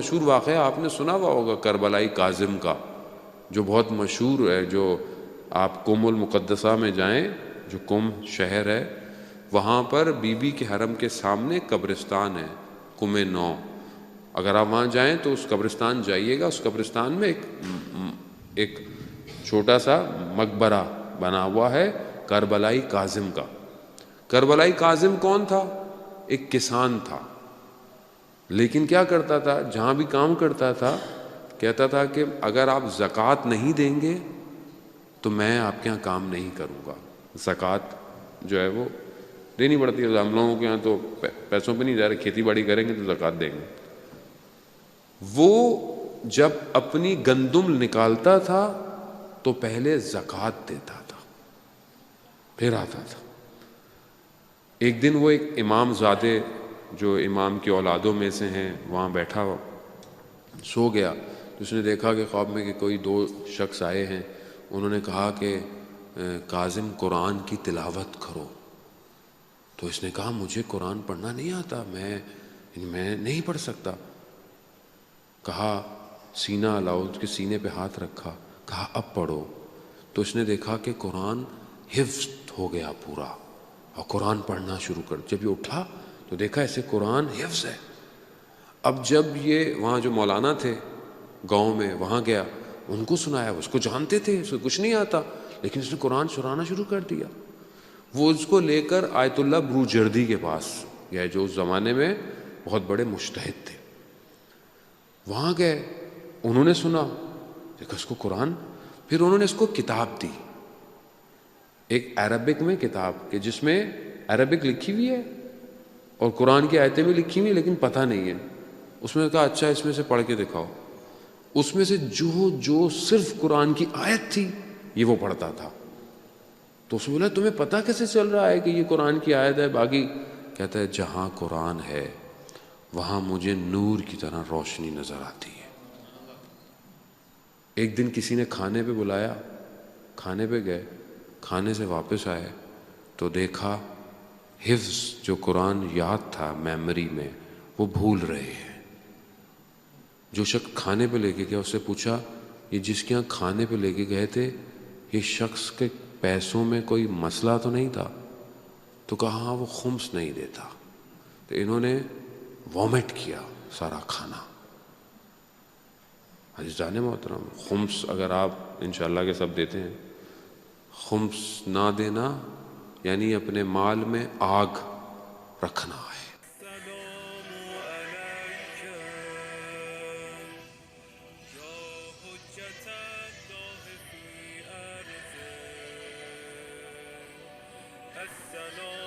مشہور واقعہ آپ نے سنا ہوا ہوگا کربلائی کاظم کا، جو بہت مشہور ہے، جو آپ قم المقدسہ میں جائیں، جو قم شہر ہے، وہاں پر بی بی کے حرم کے سامنے قبرستان ہے، قم نو۔ اگر آپ وہاں جائیں تو اس قبرستان جائیے گا، اس قبرستان میں ایک چھوٹا سا مقبرہ بنا ہوا ہے کربلائی کاظم کا۔ کربلائی کاظم کون تھا؟ ایک کسان تھا، لیکن کیا کرتا تھا، جہاں بھی کام کرتا تھا کہتا تھا کہ اگر آپ زکوٰۃ نہیں دیں گے تو میں آپ کے یہاں کام نہیں کروں گا۔ زکوٰۃ جو ہے وہ دینی پڑتی ہے، ہم لوگوں کے یہاں تو پیسوں پہ نہیں جا رہے، کھیتی باڑی کریں گے تو زکوٰۃ دیں گے۔ وہ جب اپنی گندم نکالتا تھا تو پہلے زکوٰۃ دیتا تھا، پھر آتا تھا۔ ایک دن وہ ایک امام زادے جو امام کی اولادوں میں سے ہیں وہاں بیٹھا ہوا سو گیا، تو اس نے دیکھا کہ خواب میں کہ کوئی دو شخص آئے ہیں، انہوں نے کہا کہ کاظم قرآن کی تلاوت کرو۔ تو اس نے کہا مجھے قرآن پڑھنا نہیں آتا، میں نہیں پڑھ سکتا۔ کہا سینہ ہلاؤ، اس کے سینے پہ ہاتھ رکھا، کہا اب پڑھو۔ تو اس نے دیکھا کہ قرآن حفظ ہو گیا پورا، اور قرآن پڑھنا شروع کر۔ جب یہ اٹھا تو دیکھا ایسے قرآن حفظ ہے۔ اب جب یہ وہاں جو مولانا تھے گاؤں میں وہاں گیا، ان کو سنایا، اس کو جانتے تھے، اس کو کچھ نہیں آتا، لیکن اس نے قرآن سنانا شروع کر دیا۔ وہ اس کو لے کر آیت اللہ بروجردی کے پاس گئے، جو اس زمانے میں بہت بڑے مجتہد تھے۔ وہاں گئے، انہوں نے سنا، دیکھا اس کو قرآن، پھر انہوں نے اس کو کتاب دی، ایک عربک میں کتاب کہ جس میں عربک لکھی ہوئی ہے اور قرآن کی آیتیں بھی لکھی ہوئی ہیں لیکن پتہ نہیں ہے۔ اس میں کہا اچھا اس میں سے پڑھ کے دکھاؤ۔ اس میں سے جو صرف قرآن کی آیت تھی یہ وہ پڑھتا تھا۔ تو اس نے بولا تمہیں پتہ کیسے چل رہا ہے کہ یہ قرآن کی آیت ہے؟ باقی کہتا ہے جہاں قرآن ہے وہاں مجھے نور کی طرح روشنی نظر آتی ہے۔ ایک دن کسی نے کھانے پہ بلایا، کھانے پہ گئے، کھانے سے واپس آئے تو دیکھا حفظ جو قرآن یاد تھا میموری میں وہ بھول رہے ہیں۔ جو شخص کھانے پہ لے کے گیا اس سے پوچھا یہ جس کے یہاں کھانے پہ لے کے گئے تھے یہ شخص کے پیسوں میں کوئی مسئلہ تو نہیں تھا؟ تو کہا ہاں وہ خمس نہیں دیتا۔ تو انہوں نے وامٹ کیا سارا کھانا۔ عزیزان محترم، خمس اگر آپ انشاءاللہ کے سب دیتے ہیں، خمس نہ دینا یعنی اپنے مال میں آگ رکھنا ہے۔ السلام